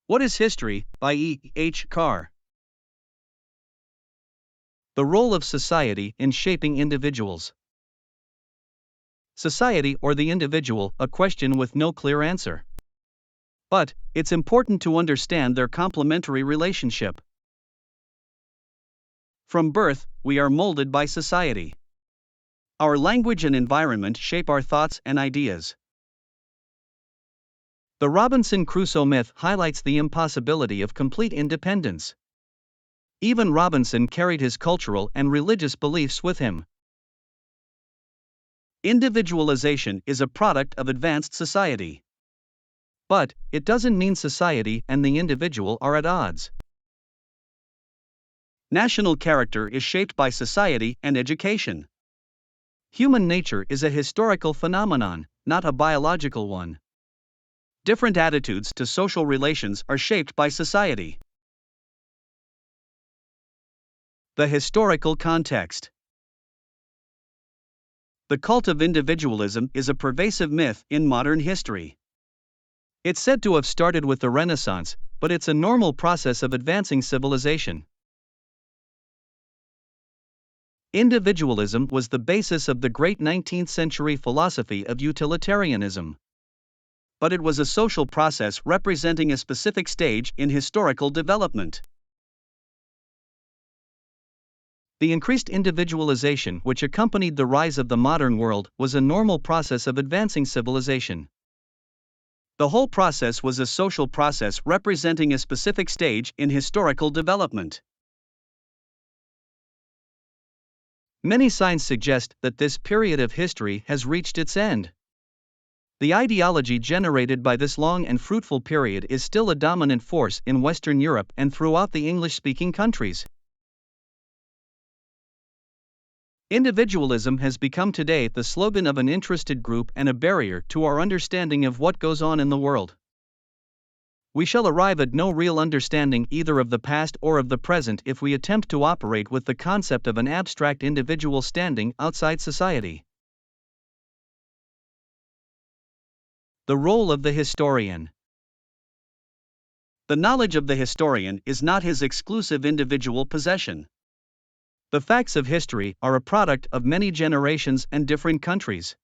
What is History? By E.H. Carr. The role of society in shaping individuals. Society or the individual, a question with no clear answer. But, it's important to understand their complementary relationship. From birth, we are molded by society. Our language and environment shape our thoughts and ideas. The Robinson Crusoe myth highlights the impossibility of complete independence. Even Robinson carried his cultural and religious beliefs with him. Individualization is a product of advanced society. But, it doesn't mean society and the individual are at odds. National character is shaped by society and education. Human nature is a historical phenomenon, not a biological one. Different attitudes to social relations are shaped by society. The historical context. The cult of individualism is a pervasive myth in modern history. It's said to have started with the Renaissance, but it's a normal process of advancing civilization. Individualism was the basis of the great 19th century philosophy of utilitarianism. But it was a social process representing a specific stage in historical development. The increased individualization which accompanied the rise of the modern world was a normal process of advancing civilization. The whole process was a social process representing a specific stage in historical development. Many signs suggest that this period of history has reached its end. The ideology generated by this long and fruitful period is still a dominant force in Western Europe and throughout the English-speaking countries. Individualism has become today the slogan of an interested group and a barrier to our understanding of what goes on in the world. We shall arrive at no real understanding either of the past or of the present if we attempt to operate with the concept of an abstract individual standing outside society. The role of the historian. The knowledge of the historian is not his exclusive individual possession. The facts of history are a product of many generations and different countries.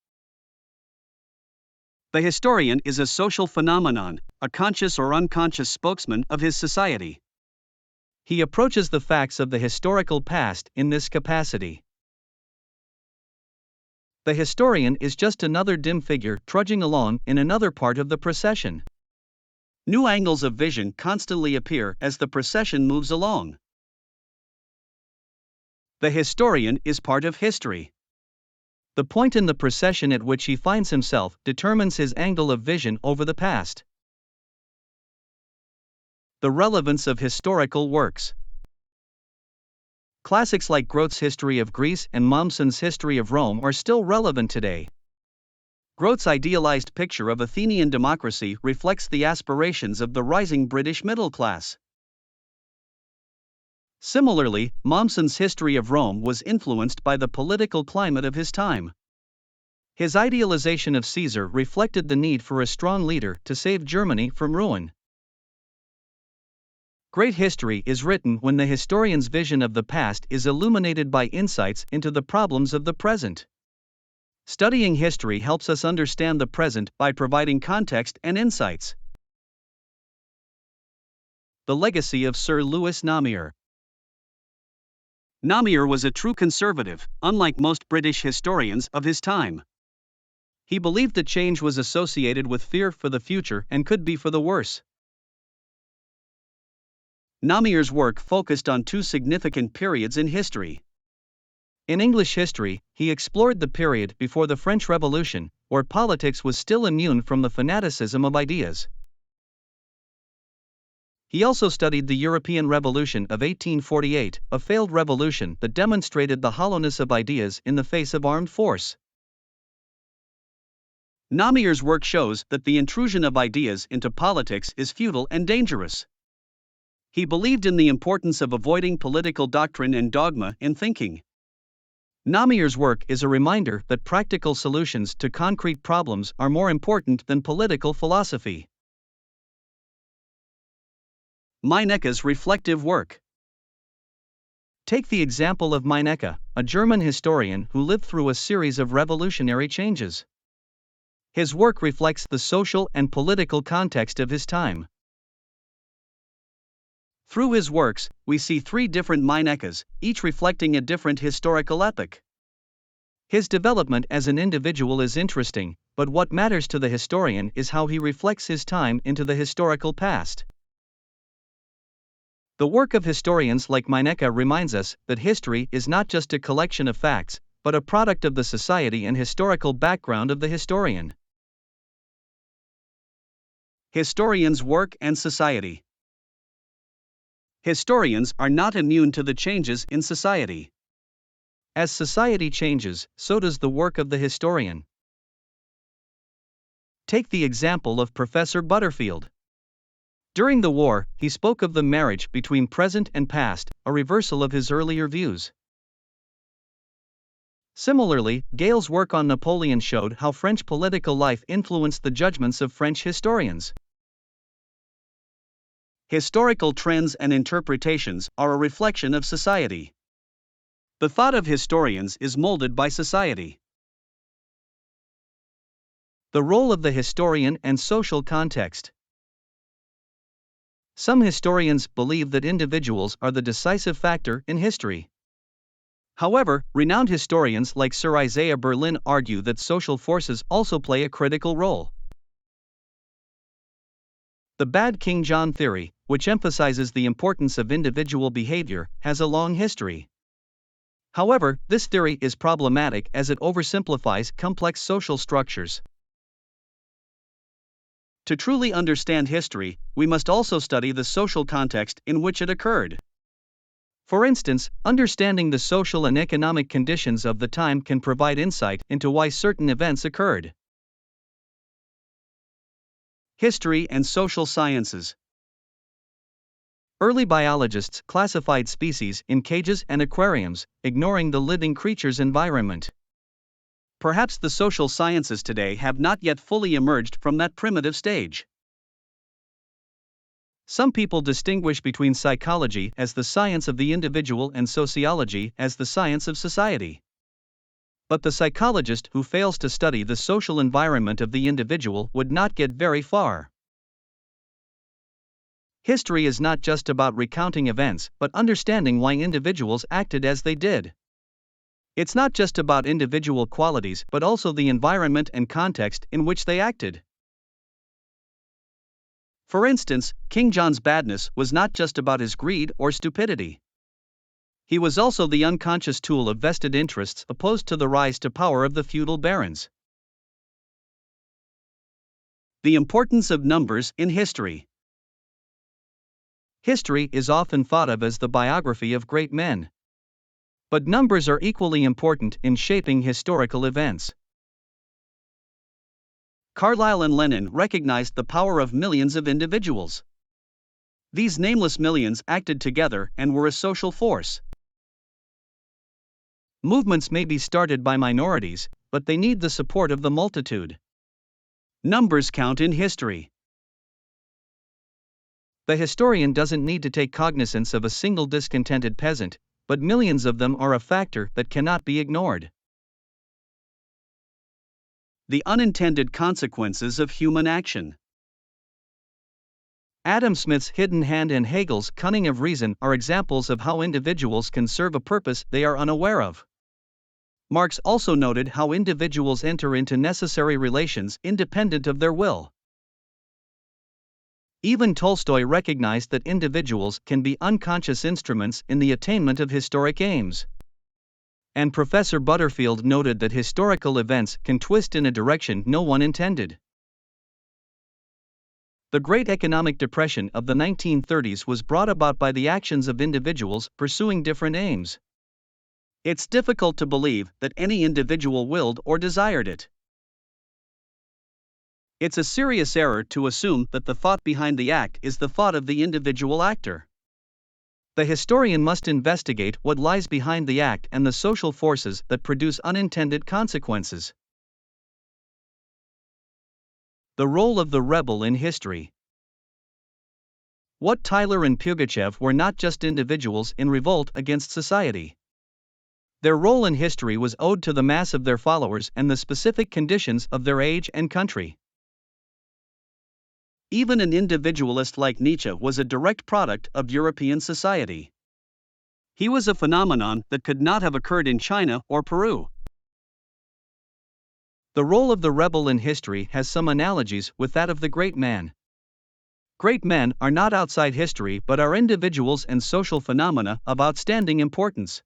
The historian is a social phenomenon, a conscious or unconscious spokesman of his society. He approaches the facts of the historical past in this capacity. The historian is just another dim figure trudging along in another part of the procession. New angles of vision constantly appear as the procession moves along. The historian is part of history. The point in the procession at which he finds himself determines his angle of vision over the past. The relevance of historical works. Classics like Grote's History of Greece and Mommsen's History of Rome are still relevant today. Grote's idealized picture of Athenian democracy reflects the aspirations of the rising British middle class. Similarly, Mommsen's History of Rome was influenced by the political climate of his time. His idealization of Caesar reflected the need for a strong leader to save Germany from ruin. Great history is written when the historian's vision of the past is illuminated by insights into the problems of the present. Studying history helps us understand the present by providing context and insights. The legacy of Sir Lewis Namier. Namier was a true conservative, unlike most British historians of his time. He believed that change was associated with fear for the future and could be for the worse. Namier's work focused on two significant periods in history. In English history, he explored the period before the French Revolution, where politics was still immune from the fanaticism of ideas. He also studied the European Revolution of 1848, a failed revolution that demonstrated the hollowness of ideas in the face of armed force. Namier's work shows that the intrusion of ideas into politics is futile and dangerous. He believed in the importance of avoiding political doctrine and dogma in thinking. Namier's work is a reminder that practical solutions to concrete problems are more important than political philosophy. Meinecke's reflective work. Take the example of Meinecke, a German historian who lived through a series of revolutionary changes. His work reflects the social and political context of his time. Through his works, we see three different Meineckes, each reflecting a different historical epoch. His development as an individual is interesting, but what matters to the historian is how he reflects his time into the historical past. The work of historians like Meinecke reminds us that history is not just a collection of facts, but a product of the society and historical background of the historian. Historians' work and society. Historians are not immune to the changes in society. As society changes, so does the work of the historian. Take the example of Professor Butterfield. During the war, he spoke of the marriage between present and past, a reversal of his earlier views. Similarly, Gale's work on Napoleon showed how French political life influenced the judgments of French historians. Historical trends and interpretations are a reflection of society. The thought of historians is molded by society. The role of the historian and social context. Some historians believe that individuals are the decisive factor in history. However, renowned historians like Sir Isaiah Berlin argue that social forces also play a critical role. The bad King John theory, which emphasizes the importance of individual behavior, has a long history. However, this theory is problematic as it oversimplifies complex social structures. To truly understand history, we must also study the social context in which it occurred. For instance, understanding the social and economic conditions of the time can provide insight into why certain events occurred. History and social sciences. Early biologists classified species in cages and aquariums, ignoring the living creature's environment. Perhaps the social sciences today have not yet fully emerged from that primitive stage. Some people distinguish between psychology as the science of the individual and sociology as the science of society. But the psychologist who fails to study the social environment of the individual would not get very far. History is not just about recounting events, but understanding why individuals acted as they did. It's not just about individual qualities, but also the environment and context in which they acted. For instance, King John's badness was not just about his greed or stupidity. He was also the unconscious tool of vested interests opposed to the rise to power of the feudal barons. The importance of numbers in history. History is often thought of as the biography of great men. But numbers are equally important in shaping historical events. Carlyle and Lenin recognized the power of millions of individuals. These nameless millions acted together and were a social force. Movements may be started by minorities, but they need the support of the multitude. Numbers count in history. The historian doesn't need to take cognizance of a single discontented peasant, but millions of them are a factor that cannot be ignored. The unintended consequences of human action. Adam Smith's hidden hand and Hegel's cunning of reason are examples of how individuals can serve a purpose they are unaware of. Marx also noted how individuals enter into necessary relations independent of their will. Even Tolstoy recognized that individuals can be unconscious instruments in the attainment of historic aims. And Professor Butterfield noted that historical events can twist in a direction no one intended. The Great Economic Depression of the 1930s was brought about by the actions of individuals pursuing different aims. It's difficult to believe that any individual willed or desired it. It's a serious error to assume that the thought behind the act is the thought of the individual actor. The historian must investigate what lies behind the act and the social forces that produce unintended consequences. The role of the rebel in history. What Tyler and Pugachev were not just individuals in revolt against society. Their role in history was owed to the mass of their followers and the specific conditions of their age and country. Even an individualist like Nietzsche was a direct product of European society. He was a phenomenon that could not have occurred in China or Peru. The role of the rebel in history has some analogies with that of the great man. Great men are not outside history but are individuals and social phenomena of outstanding importance.